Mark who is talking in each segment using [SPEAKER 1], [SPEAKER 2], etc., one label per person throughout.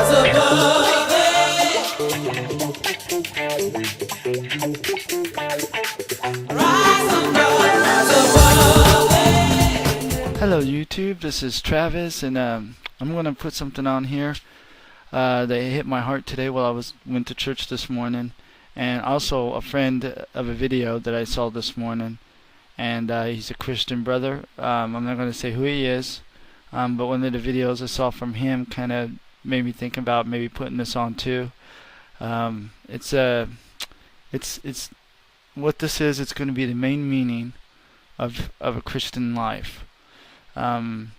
[SPEAKER 1] Hello YouTube, this is Travis, and I'm going to put something on here that hit my heart today while I went to church this morning, and also a friend of a video that I saw this morning, and he's a Christian brother. I'm not going to say who he is, but one of the videos I saw from him kind of made me think about maybe putting this on too. It's what this is. It's going to be the main meaning of a Christian life. Of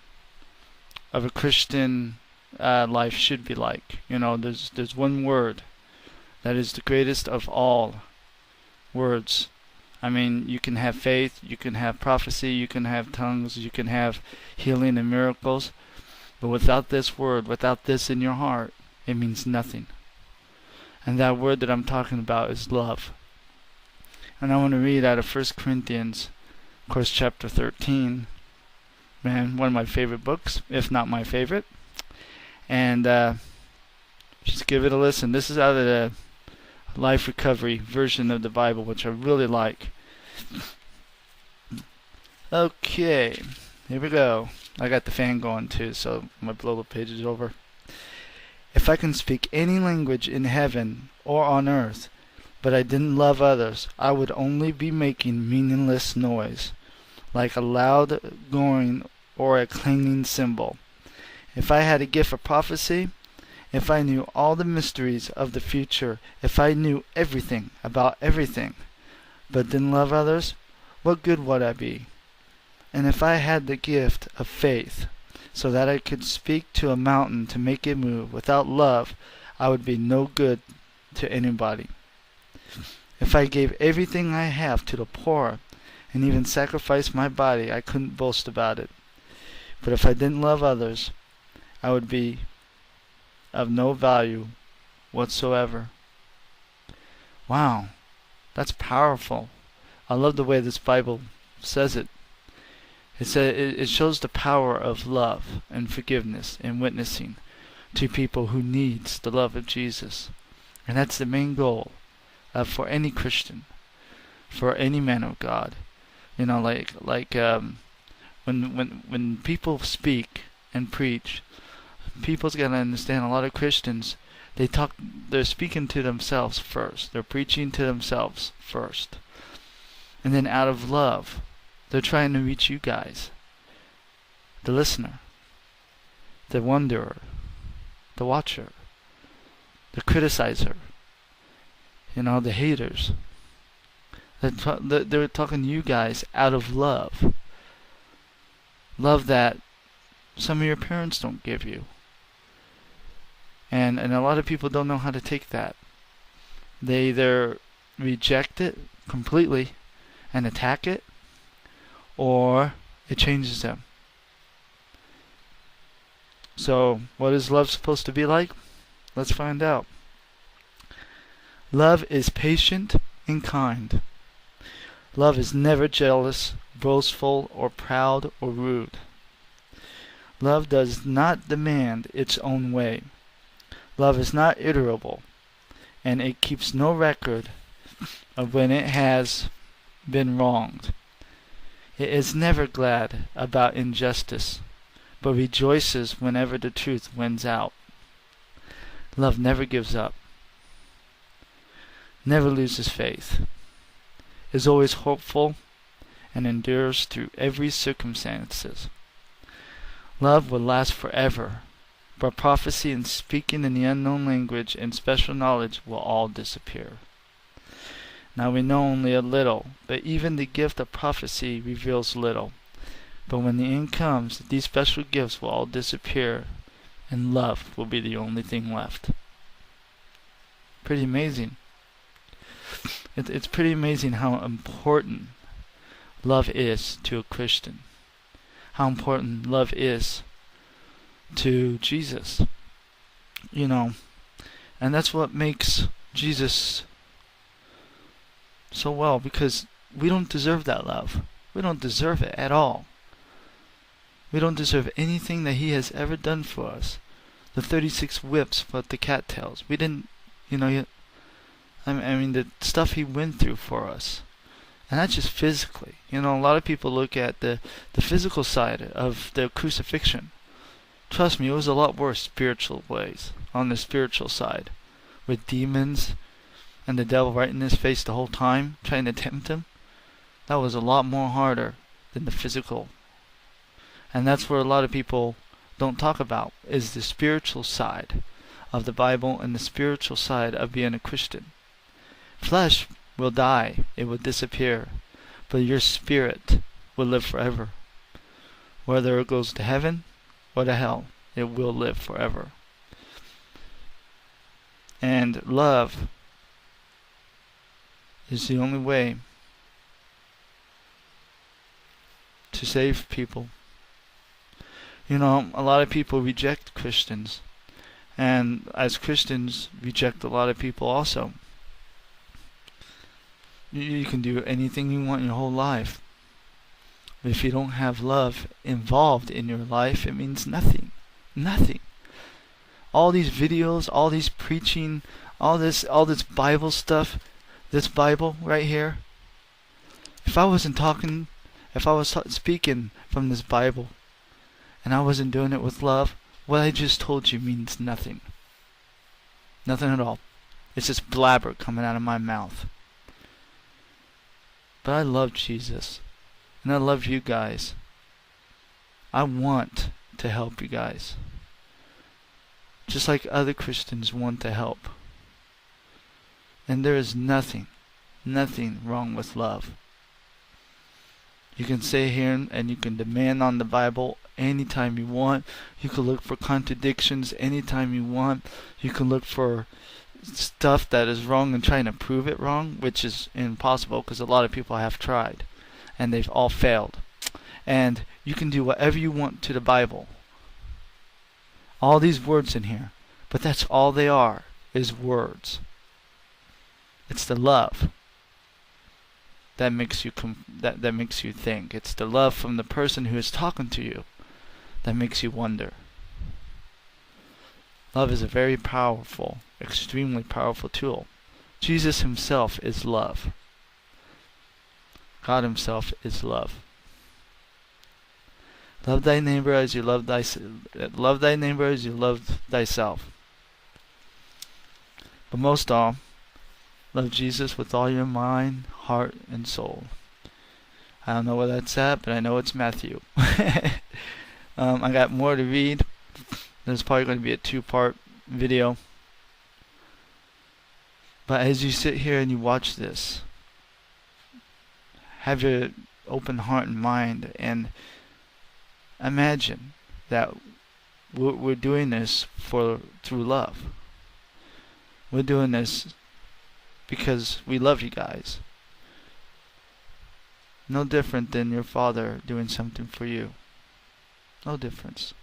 [SPEAKER 1] a Christian life should be like. You know, there's one word that is the greatest of all words. I mean, you can have faith, you can have prophecy, you can have tongues, you can have healing and miracles, but without this word, without this in your heart, it means nothing. And that word that I'm talking about is love. And I want to read out of 1 Corinthians, of course, chapter 13. Man, one of my favorite books, if not my favorite. And just give it a listen. This is out of the Life Recovery version of the Bible, which I really like. Okay, here we go. I got the fan going too, so my blow the pages over. If I can speak any language in heaven or on earth, but I didn't love others, I would only be making meaningless noise, like a loud going or a clanging cymbal. If I had a gift of prophecy, if I knew all the mysteries of the future, if I knew everything about everything, but didn't love others, what good would I be? And if I had the gift of faith, so that I could speak to a mountain to make it move, without love, I would be no good to anybody. If I gave everything I have to the poor, and even sacrificed my body, I couldn't boast about it. But if I didn't love others, I would be of no value whatsoever. Wow, that's powerful. I love the way this Bible says it. It shows the power of love and forgiveness and witnessing to people who needs the love of Jesus. And that's the main goal for any Christian, for any man of God. You know, when people speak and preach, people's got to understand. A lot of Christians, they're speaking to themselves first. They're preaching to themselves first, and then out of love, they're trying to reach you guys, the listener, the wanderer, the watcher, the criticizer. You know, the haters. They're talking to you guys out of love. Love that some of your parents don't give you. And a lot of people don't know how to take that. They either reject it completely and attack it, or it changes them. So, what is love supposed to be like? Let's find out. Love is patient and kind. Love is never jealous, boastful, or proud, or rude. Love does not demand its own way. Love is not irritable, and it keeps no record of when it has been wronged. It is never glad about injustice, but rejoices whenever the truth wins out. Love never gives up, never loses faith, is always hopeful, and endures through every circumstances. Love will last forever, but prophecy and speaking in the unknown language and special knowledge will all disappear. Now we know only a little, but even the gift of prophecy reveals little. But when the end comes, these special gifts will all disappear, and love will be the only thing left. Pretty amazing. It's pretty amazing how important love is to a Christian. How important love is to Jesus. You know, and that's what makes Jesus so well, because we don't deserve that love. We don't deserve it at all. We don't deserve anything that He has ever done for us. the 36 whips with the cattails. We didn't, I mean, the stuff he went through for us. And not just physically. A lot of people look at the physical side of the crucifixion. Trust me, it was a lot worse spiritual ways, on the spiritual side. With demons and the devil right in his face the whole time, trying to tempt him. That was a lot more harder than the physical. And that's where a lot of people don't talk about, is the spiritual side of the Bible and the spiritual side of being a Christian. Flesh will die, it will disappear, but your spirit will live forever. Whether it goes to heaven or to hell, it will live forever. And love is the only way to save people. A lot of people reject Christians, and as Christians reject a lot of people also. You can do anything you want your whole life. But if you don't have love involved in your life, it means nothing. Nothing. All these videos, all these preaching, all this Bible stuff, this Bible right here. If I was speaking from this Bible, and I wasn't doing it with love, what I just told you means nothing. Nothing at all. It's just blabber coming out of my mouth. But I love Jesus. And I love you guys. I want to help you guys. Just like other Christians want to help. And there is nothing wrong with love. You can sit here and you can demand on the Bible anytime you want. You can look for contradictions anytime you want. You can look for stuff that is wrong and trying to prove it wrong, which is impossible because a lot of people have tried and they've all failed. And you can do whatever you want to the Bible. All these words in here, but that's all they are, is words. It's the love that makes you that makes you think. It's the love from the person who is talking to you that makes you wonder. Love is a very powerful, extremely powerful tool. Jesus himself is love. God himself is love. Love thy neighbor as you love thy neighbor as you love thyself. But most all, love Jesus with all your mind, heart, and soul. I don't know where that's at, but I know it's Matthew. I got more to read. There's probably going to be a 2-part video. But as you sit here and you watch this, have your open heart and mind and imagine that we're doing this through love. We're doing this because we love you guys. No different than your father doing something for you. No difference.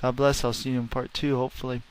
[SPEAKER 1] God bless. I'll see you in part 2, hopefully.